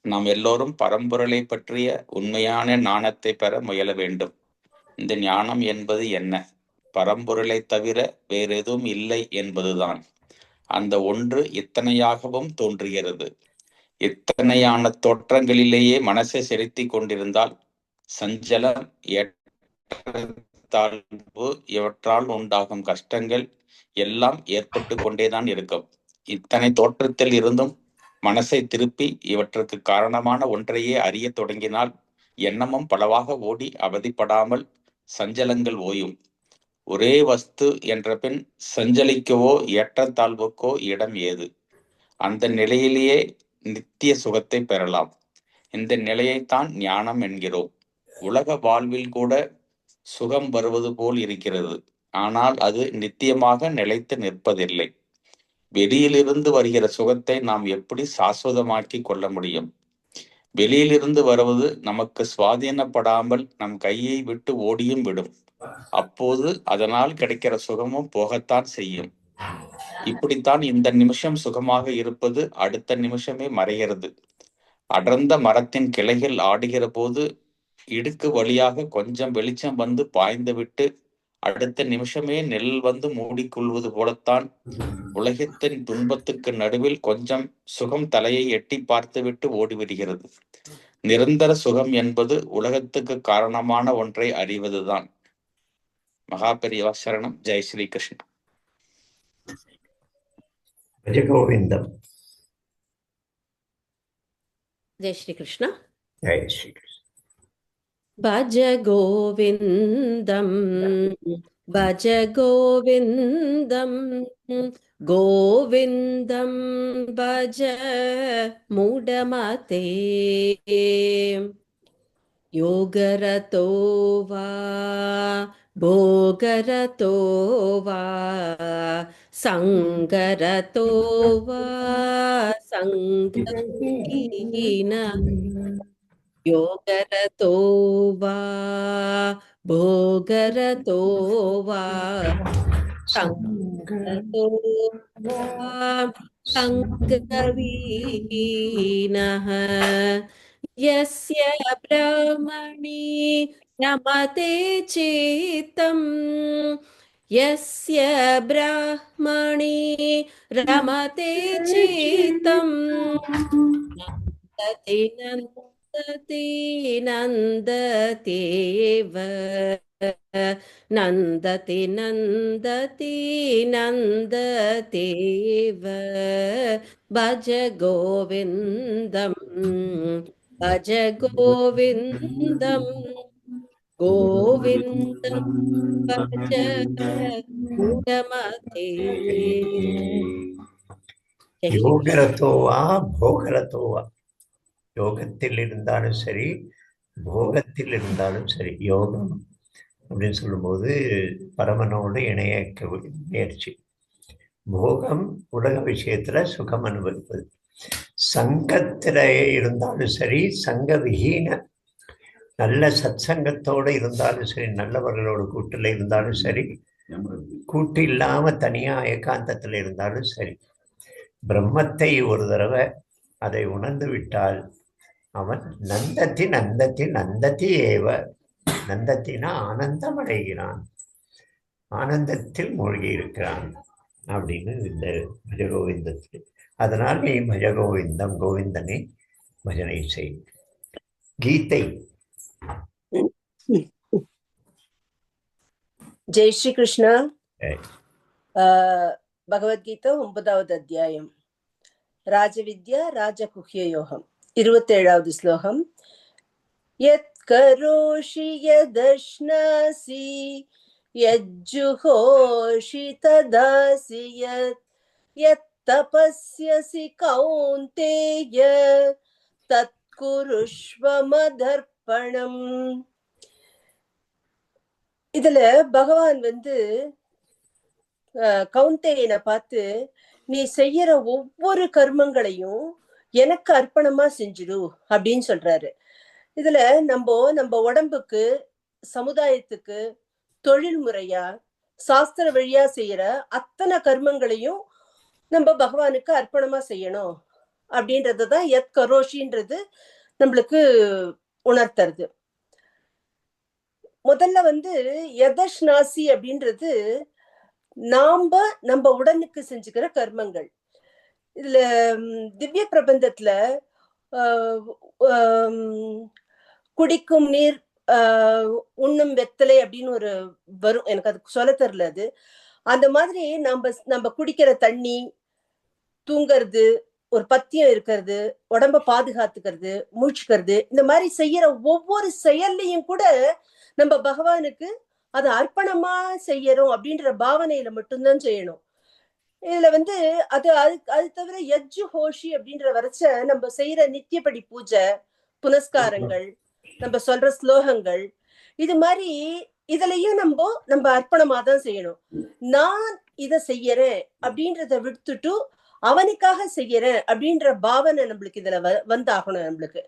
நாம் எல்லோரும் பரம்பொருளை பற்றிய உண்மையான ஞானத்தை பெற முயல வேண்டும். இந்த ஞானம் என்பது என்ன? பரம்பொருளை தவிர வேறு எதுவும் இல்லை என்பதுதான். அந்த ஒன்று இத்தனையாகவும் தோன்றுகிறது. இத்தனையான தோற்றங்களிலேயே மனசை செலுத்தி கொண்டிருந்தால் சஞ்சலம், தாழ்வு, இவற்றால் உண்டாகும் கஷ்டங்கள் எல்லாம் ஏற்பட்டு கொண்டேதான் இருக்கும். இத்தனை தோற்றத்தில் இருந்தும் மனசை திருப்பி இவற்றுக்கு காரணமான ஒன்றையே அறிய தொடங்கினால் எண்ணமும் பலவாக ஓடி அவதிப்படாமல் சஞ்சலங்கள் ஓயும். ஒரே வஸ்து என்ற பின் சஞ்சலிக்கவோ ஏற்றத்தாழ்வுக்கோ இடம் ஏது? அந்த நிலையிலேயே நித்திய சுகத்தை பெறலாம். இந்த நிலையைத்தான் ஞானம் என்கிறோம். உலக வாழ்வில் கூட சுகம் வருவது போல் இருக்கிறது. ஆனால் அது நித்தியமாக நிலைத்து நிற்பதில்லை. வெளியிலிருந்து வருகிற சுகத்தை நாம் எப்படி சாஸ்வதமாக்கி கொள்ள முடியும்? வெளியிலிருந்து வருவது நமக்கு சுவாதீனப்படாமல் நம் கையை விட்டு ஓடியும் விடும். அப்போது அதனால் கிடைக்கிற சுகமும் போகத்தான் செய்யும். இப்படித்தான் இந்த நிமிஷம் சுகமாக இருப்பது அடுத்த நிமிஷமே மறைகிறது. அடர்ந்த மரத்தின் கிளைகள் ஆடுகிற போது இடுக்கு வழியாக கொஞ்சம் வெளிச்சம் வந்து பாய்ந்து விட்டு அடுத்த நிமிஷமே நெல் வந்து மூடிக்கொள்வது போலத்தான் உலகத்தின் துன்பத்துக்கு நடுவில் கொஞ்சம் சுகம் தலையை எட்டி பார்த்துவிட்டு ஓடிவிடுகிறது. நிரந்தர சுகம் என்பது உலகத்துக்கு காரணமான ஒன்றை அறிவதுதான். மகாபெரிவா சரணம். ஜெய் ஸ்ரீ கிருஷ்ணன். கோவிந்தம். ஜெய் ஸ்ரீ கிருஷ்ணா. ஜெய் ஸ்ரீ கிருஷ்ண. பஜ கோவிந்தம் பஜ கோவிந்தம் கோவிந்தம் பஜ மூடமதே யோகரதோ வா போகரதோ வா சங்கரதோ வா சங்கீன யோகரதோ வா போகரதோ வா சங்கரதோ வா சங்கவீனः யஸ்ய பிரமணி ரமதே சித்தம் யஸ்ய பிரமணி ரமதே சித்தம் நந்ததி நந்ததேவ நந்ததி நந்ததி நந்ததேவ பஜ கோவிந்தம் பஜ கோவிந்தம் கோவிந்தம் பஜ மூடமதே. யோகரத்தோவா போகரத்தோவா, யோகத்தில் இருந்தாலும் சரி போகத்தில் இருந்தாலும் சரி, யோகம் அப்படின்னு சொல்லும்போது பரமனோடு இணைய முயற்சி, போகம் உலக விஷயத்துல சுகம் அனுபவிப்பது. சங்கத்திலே இருந்தாலும் சரி, சங்க விஹீன நல்ல சத்சங்கத்தோடு இருந்தாலும் சரி, நல்லவர்களோட கூட்டில் இருந்தாலும் சரி, கூட்டு இல்லாம தனியா ஏகாந்தத்தில் இருந்தாலும் சரி, பிரம்மத்தை ஒரு தடவை அதை உணர்ந்து விட்டால் அவன் நந்தத்தி நந்தத்தி நந்தத்தி ஏவ, நந்தத்தினா ஆனந்தம் அடைகிறான், ஆனந்தத்தில் மூழ்கி இருக்கிறான் அப்படின்னு இந்த பஜகோவிந்தத்தில். அதனால் நீ பஜகோவிந்தம், கோவிந்தனை பஜனை செய். கீதை. ஜெய் ஸ்ரீ கிருஷ்ணா. பகவத்கீதா 9வது அத்தியாயம், ராஜவித்யா ராஜகுஹ்ய யோகம், 27வது ஸ்லோகம். யத் கரோஷி யதஷ்னாசி யஜ்ஜுஹோஷி ததாசி யத் தபஸ்யசி கௌந்தேய தத் குருஷ்வ மதர்ப்பணம். இதுல பகவான் கௌந்தேயனை பார்த்து, நீ செய்யற ஒவ்வொரு கர்மங்களையும் எனக்கு அர்ப்பணமா செஞ்சிடு அப்படின்னு சொல்றாரு. இதுல நம்ம உடம்புக்கு, சமுதாயத்துக்கு, தொழில் முறையா, சாஸ்திர வழியா செய்யற அத்தனை கர்மங்களையும் நம்ம பகவானுக்கு அர்ப்பணமா செய்யணும் அப்படின்றதுதான் யத் கரோஷின்றது நம்மளுக்கு உணர்த்துறது. முதல்ல யதஷ்னாசி அப்படின்றது நம்ம உடனுக்கு செஞ்சுக்கிற கர்மங்கள். இதுல திவ்ய பிரபந்தத்துல குடிக்கும் நீர், உண்ணும் வெத்தலை அப்படின்னு ஒரு வரும், எனக்கு அது சொல்ல தெரியல. அது அந்த மாதிரி நம்ம குடிக்கிற தண்ணி, தூங்கிறது, ஒரு பத்தியம் இருக்கிறது, உடம்ப பாதுகாத்துக்கிறது, மூழ்கிக்கிறது, இந்த மாதிரி செய்யற ஒவ்வொரு செயல்லையும் கூட நம்ம பகவானுக்கு அதை அர்ப்பணமா செய்யறோம் அப்படின்ற பாவனையில மட்டும்தான் செய்யணும். இதுல அது தவிர யஜ்ஜு ஹோஷி அப்படின்ற வரைச்ச நம்ம செய்யற நித்தியப்படி பூஜை, புனஸ்காரங்கள், நம்ம சொல்ற ஸ்லோகங்கள், இது மாதிரி இதுலயும் நம்ம அர்ப்பணமா தான் செய்யணும். நான் இத செய்யறேன் அப்படின்றத விட்டுட்டு அவனுக்காக செய்யறேன் அப்படின்ற பாவனை நம்மளுக்கு இதுல வந்தாகணும் நம்மளுக்கு.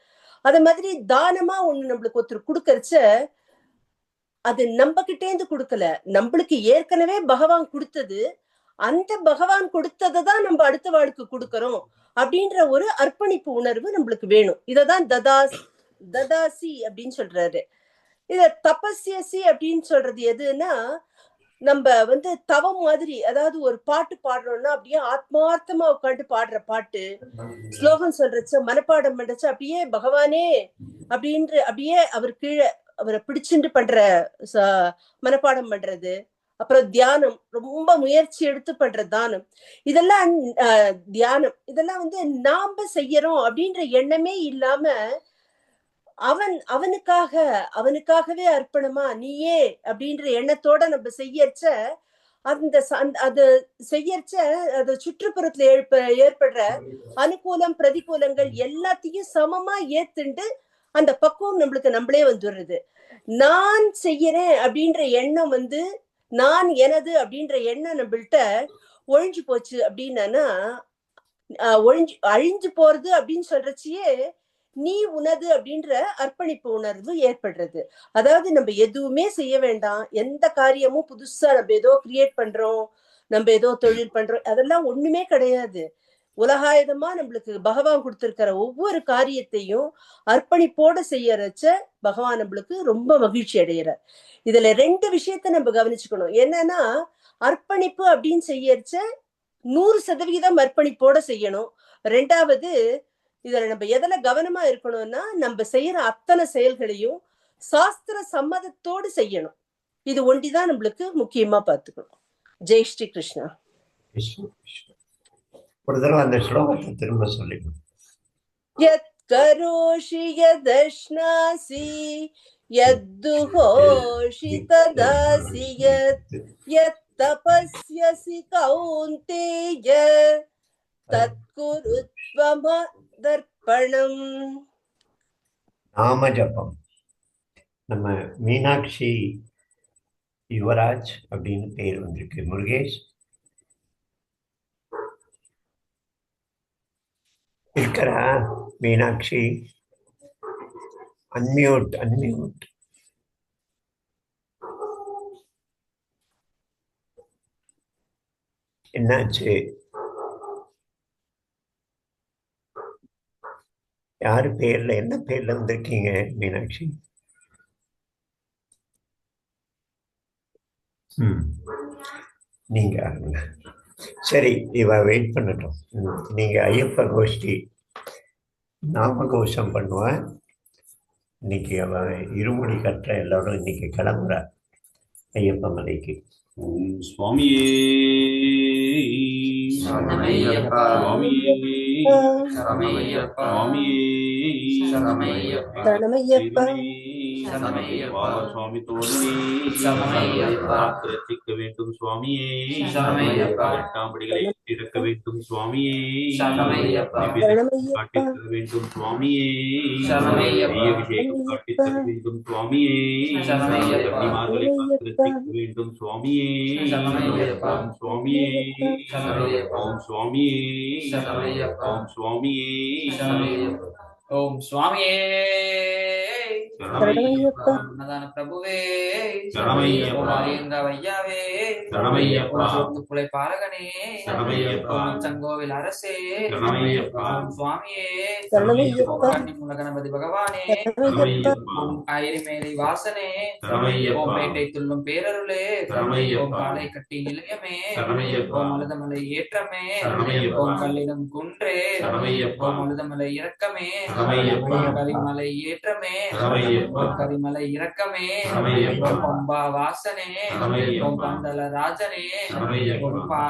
அத மாதிரி தானமா ஒண்ணு நம்மளுக்கு ஒருத்தர் கொடுக்கறச்ச அது நம்ம கிட்டே இருந்து கொடுக்கல, நம்மளுக்கு ஏற்கனவே பகவான் கொடுத்தது. அந்த பகவான் கொடுத்ததான் நம்ம அடுத்த வாழ்க்கை கொடுக்கறோம் அப்படின்ற ஒரு அர்ப்பணிப்பு உணர்வு நம்மளுக்கு வேணும். இததான் ததாசி அப்படின்னு சொல்றாரு. இத தபஸ்யசி அப்படின்னு சொல்றது எதுன்னா, நம்ம தவம் மாதிரி, அதாவது ஒரு பாட்டு பாடுறோம்னா அப்படியே ஆத்மார்த்தமா உட்காந்து பாடுற பாட்டு, ஸ்லோகம் சொல்றச்ச மனப்பாடம் பண்றச்ச அப்படியே பகவானே அப்படின்ற அப்படியே அவர் கீழே அவரை பிடிச்சுட்டு பண்ற மனப்பாடம் பண்றது, அப்புறம் தியானம், ரொம்ப முயற்சி எடுத்து பண்ற தானம், இதெல்லாம் தியானம். இதெல்லாம் நாம செய்யறோம் அப்படின்ற எண்ணமே இல்லாம அவனுக்காகவே அர்ப்பணமா நீயே அப்படின்ற எண்ணத்தோட நம்ம செய்யறச்ச அது செய்யறச்ச அது சுற்றுப்புறத்துல ஏற்படுற அனுகூலம் பிரதிகூலங்கள் எல்லாத்தையும் சமமா ஏத்துண்டு அந்த பக்குவம் நம்மளே வந்துடுறது. நான் செய்யறேன் அப்படின்ற எண்ணம் நான் எனது அப்படின்ற எண்ணம் நம்மள்கிட்ட ஒழிஞ்சு போச்சு அப்படின்னா, அழிஞ்சு போறது அப்படின்னு சொல்றச்சியே நீ உனது அப்படின்ற அர்ப்பணிப்பு உணர்வு ஏற்படுறது. அதாவது நம்ம எதுவுமே செய்ய வேண்டாம், எந்த காரியமும் புதுசா நம்ம ஏதோ கிரியேட் பண்றோம், நம்ம ஏதோ தொழில் பண்றோம், அதெல்லாம் ஒண்ணுமே கிடையாது. உலகாயுதமா நம்மளுக்கு பகவான் கொடுத்திருக்கிற ஒவ்வொரு காரியத்தையும் அர்ப்பணிப்போட செய்யறச்ச பகவான் நம்மளுக்கு ரொம்ப மகிழ்ச்சி அடைகிறார். இதுல 2 விஷயத்த நம்ம கவனிச்சுக்கணும். என்னன்னா, அர்ப்பணிப்பு அப்படின்னு செய்யறச்ச 100% அர்ப்பணிப்போட செய்யணும். 2வது, இதுல நம்ம எதுல கவனமா இருக்கணும்னா, நம்ம செய்யற அத்தனை செயல்களையும் சாஸ்திர சம்மதத்தோடு செய்யணும். இது ஒண்டிதான் நம்மளுக்கு முக்கியமா பார்த்துக்கணும். ஜெய் ஸ்ரீ கிருஷ்ணா. ஒரு தடவை அந்த ஸ்லோகத்தை திரும்ப சொல்லிக்கணும். யத் கரோஷி யதஷ்னாசி யத்துஹோஷி ததாசி யத் தபஸ்யசி கௌந்தேய தத்குருத்வம தர்ப்பணம். நாம ஜபம். நம்ம மீனாட்சி யுவராஜ் அப்படின்னு பேர் வந்திருக்கு. முருகேஷ் இருக்கிறா? மீனாட்சி அன்மியூட். என்னாச்சு? யாரு பேர்ல, என்ன பேர்ல வந்திருக்கீங்க மீனாட்சி? நீங்க சரி, இவ வெயிட் பண்ணட்டும். நீங்க ஐயப்ப கோஷ்டி நாமகோஷம் பண்ணுவேன். இன்னைக்கு அவ இருமுடி கற்ற எல்லாரும் இன்னைக்கு கிளம்புற ஐயப்ப மலைக்கு. சுவாமியே சரணமையப்பா சுவாமி தோழனே ரட்சிக்க வேண்டும் சுவாமியே. எட்டாம்படிகளை திறக்க வேண்டும் சுவாமியே. காட்டித்தர வேண்டும் சுவாமியே. அபிஷேகம் காட்டித்தர வேண்டும் சுவாமியே. கன்னிமார்களை ரட்சிக்க வேண்டும் சுவாமியே. ஓம் சுவாமியே, ஓம் சுவாமியே, ஓம் சுவாமியே, ஓம் சுவாமியே. சரணமையப்பா அன்னதான பிரபுவே, சரணமையப்பா ஐயாவே, சரணமையப்பா புலை பாலகனே, சரணமையப்பா சங்கோவில் அரசே, சரணமையப்பா ஓம் சுவாமியே, சரணமையப்பா கன்னிமுல கணபதி பகவானே, சரணமையப்பா ஓம் ஐரிமேலை வாசனே, சரணமையப்பா ஓம் பேட்டை துள்ளும் பேரருளே, சரணமையப்பா ஓம் காலை கட்டி நிலையமே, சரணமையப்பா ஓம் அழுதமலை ஏற்றமே, சரணமையப்பா ஓம் கல்லிடம் குன்றே, சரணமையப்பா ஓம் அழுதமலை இரக்கமே, சரணமையப்பா ஓம் கரிமலை ஏற்றமே, சரணமையப்பா ஓம் கரிமலை இரக்கமே, சரணமையப்பா ஓம் பம்பா வாசனே, சரணமையப்பா ஓம் பந்தல ராஜனே, சரணமையப்பா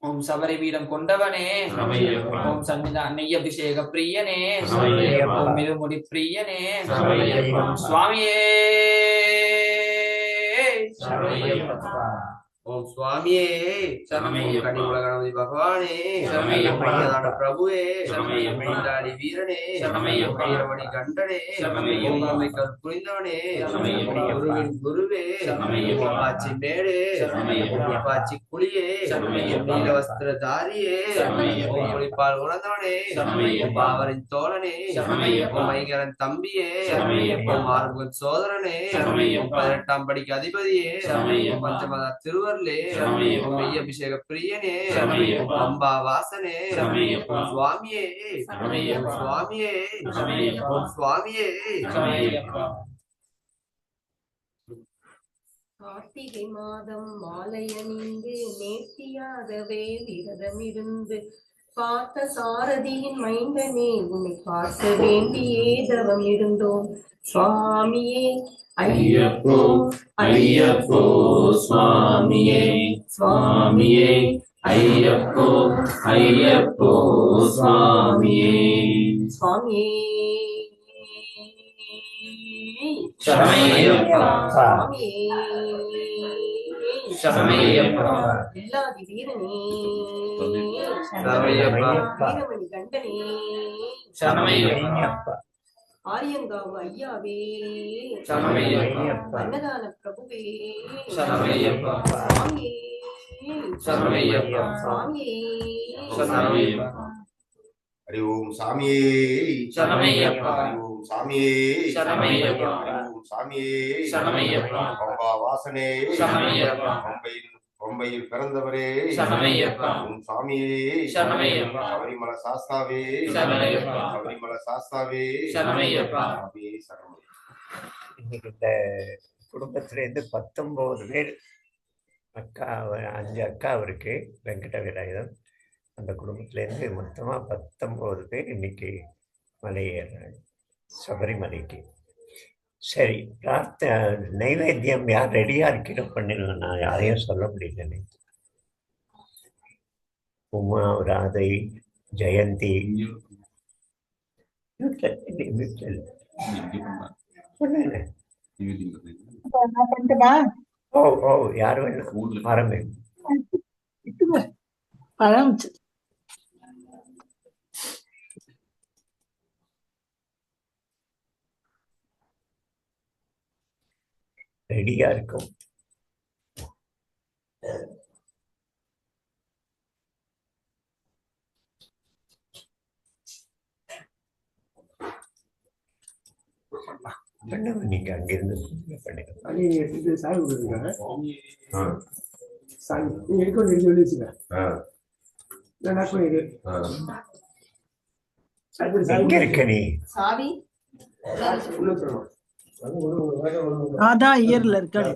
ஓம் சபரி வீரம் கொண்டவனே, சரணமையப்பா ஓம் சன்னிதா நெய் அபிஷேக பிரியனே, சரணமையப்பா ஓம் மிருமுடி பிரியனே, சரணமையப்பா ஓம் சுவாமியே. சரணமையப்பா ஓம் சுவாமியே சரணமையப்பா. கனிமுல கணபதி பகவானே சரணமையப்பா. பிரதான பிரபுவே சரணமையப்பா. வீராடி வீரனே சரணமையப்பா. வீரமணி கண்டனே சரணமையப்பா. ஓம் கற்புரிந்தவனே சரணமையப்பா. குருவின் குருவே சரணமையப்பா. பாச்சி மேடே சரணமையப்பா. பாச்சி குளியே சரணமையப்பா. நீல வஸ்திரதாரியே சரணமையப்பா. ஒளிப்பால் உணர்ந்தவனே சரணமையப்பா. பாவரின் தோழனே சரணமையப்பா. மைகரன் தம்பியே சரணமையப்பா. மார்புகன் சோதரனே சரணமையப்பா. 18ஆம் படிக்கு அதிபதியே சரணமையப்பா. பஞ்சமத திருவருளே சரணமையப்பா. மெய்யபிஷேக பிரியனே சரணமையப்பா. அம்பா வாசனே சரணமையப்பா. சுவாமியே சரணமையப்பா. சுவாமியே சரணமையப்பா. சுவாமியே சரணமையப்பா. கார்த்திகை மாதம் மாலை அணிந்து நேர்த்தியாகவே விரதமிருந்து பார்த்த சாரதியின் மைந்தனே உன்னை பார்க்க வேண்டியே தவம் இருந்தோம் சுவாமியே ஐயப்போ ஐயப்போ சுவாமியே சுவாமியே ஐயப்போ ஐயப்போ சுவாமியே சுவாமியே சரணமையப்பா. சுவாமியே சரணமையப்பா. எல்லாதி வீரனே சரணமையப்பா. வீரமணி கண்டனே சரணமையப்பா. ஆரியங்காவு ஐயாவே சரணமையப்பா. அன்னதான பிரபுவே சரணமையப்பா. சுவாமியே சரணமையப்பா. சுவாமியே சரணமையப்பா. ஹரி ஓம் சாமியே சரணமையப்பா. ஹரி ஓம் சாமியே சரணமையப்பா. ஹரி ஓம் சாமியே சரணமையப்பா. பம்பா வாசனே சரணமையப்பா. பம்பையில் பிறந்தவரே சரணமையப்பா. ஓம் சாமியே சரணமையப்பா. சபரிமல சாஸ்தாவே சரணமையப்பா. சபரிமல சாஸ்தாவே சரணமையப்பா. சாமியே சரணமையப்பா. இன்னைக்கு இந்த குடும்பத்திலேருந்து 19 பேர் அக்கா 5 அக்கா அவருக்கு வெங்கட விநாயகர் அந்த குடும்பத்திலேருந்து மொத்தமாக 19 பேர் இன்னைக்கு மலை ஏறுறாங்க சபரிமலைக்கு. சரி, நைவேத்தியம் யார் ரெடியாக இருக்கிற பண்ணிடலாம். நான் யாரையும் சொல்ல முடியல. உமா, ராதை, ஜெயந்தி ஓ ஓ யார் வேணும் ஆரம்பி ரெடியா இருக்கும். நீங்க அங்கிருந்து எங்க இருக்க நீ? சாவி அதான் இயர்ல இருக்காரு.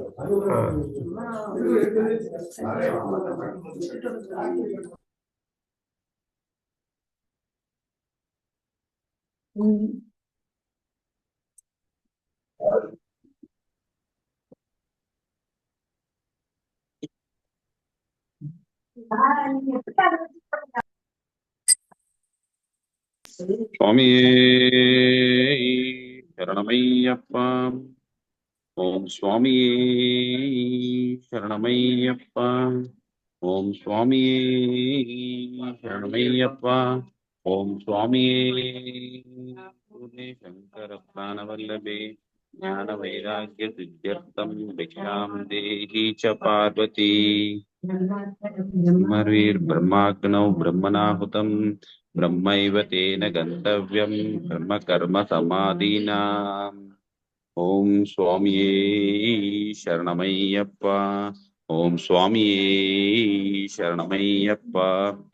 சுவாமியே சரணமையப்பா. ஓம் சுவாமியே சரணமையப்பா. ஓம் சுவாமியே சரணமையப்பா. ஓம் சுவாமியே சங்கர பிராணவல்லபே ஞான வைராக்கிய சித்தியர்த்தம் பிக்ஷாம் தேஹி ச பார்வதி. ஸ்மரீர் பிரம்மாக்னௌ பிரம்மணாஹுதம் பிரம்மைவ தேன கந்தவ்யம் பிரம்ம கர்ம சமாதீனாம். ஓம் சுவாமியே சரணமையப்பா. ஓம் சுவாமியே சரணமையப்பா.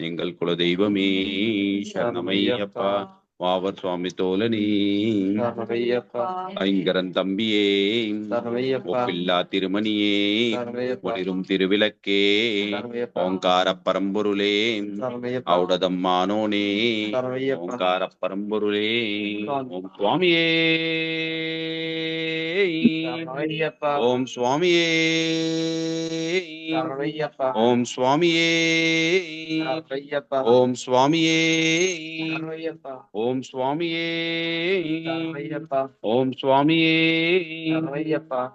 எங்கள் குலதெய்வமே சரணமையப்பா. வாவர் சுவாமி தோழனே ஐங்கரன் தம்பியே ஒப்பில்லா திருமணியே ஒளிரும் திருவிளக்கே ஓங்கார பரம்பொருளே ஔடதம்மானோனே ஓங்கார பரம்பொருளே. ஓம் சுவாமியே ஓம் சுவாமியே ஓம் சுவாமியே ஓம் சுவாமியே ஓம் ஓம் சுவாமியே ஓம் சுவாமியே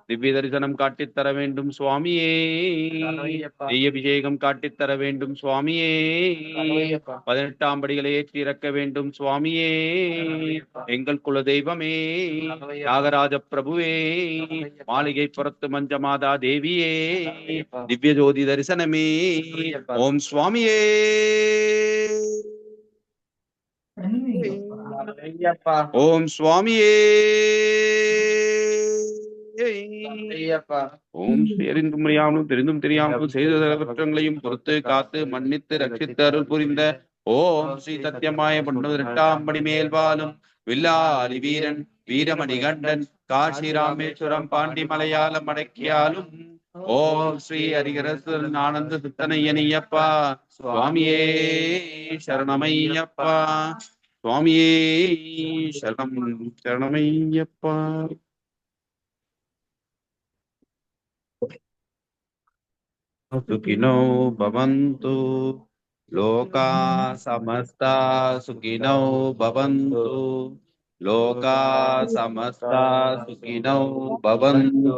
திவ்ய தரிசனம் காட்டித்தர வேண்டும் சுவாமியே நெய் அபிஷேகம் காட்டித்தர வேண்டும் சுவாமியே 18ஆம் படிகளை ஏற்றி இறக்க வேண்டும் சுவாமியே எங்கள் குல தெய்வமே நாகராஜ பிரபுவே மாளிகை புறத்து மஞ்சமாதா தேவியே திவ்ய ஜோதி தரிசனமே ஓம் சுவாமியே ஓம் சுவாமியே ஓம் அறிந்தும் அறியாமலும் தெரிந்தும் தெரியாமலும் செய்த குற்றங்களையும் பொறுத்து காத்து மன்னித்து ரட்சித்து அருள் புரிந்த ஓம் ஸ்ரீ சத்தியமாய 18ஆம் படி மேல்வாலும் வில்லாலி வீரன் வீரமணி கண்டன் காசி ராமேஸ்வரம் பாண்டி மலையாளம் அடக்கியாலும் ஓம் ஸ்ரீ ஹரிகரசன் ஆனந்த சித்தனையனியப்பா சுவாமியே சரணமையப்பா சுவாமியே சரணம் சரணமையப்பா. சுகினோ பவந்து லோகா சமஸ்தா சுகினோ பவந்து லோகா சமஸ்தா சுகினோ பவந்து.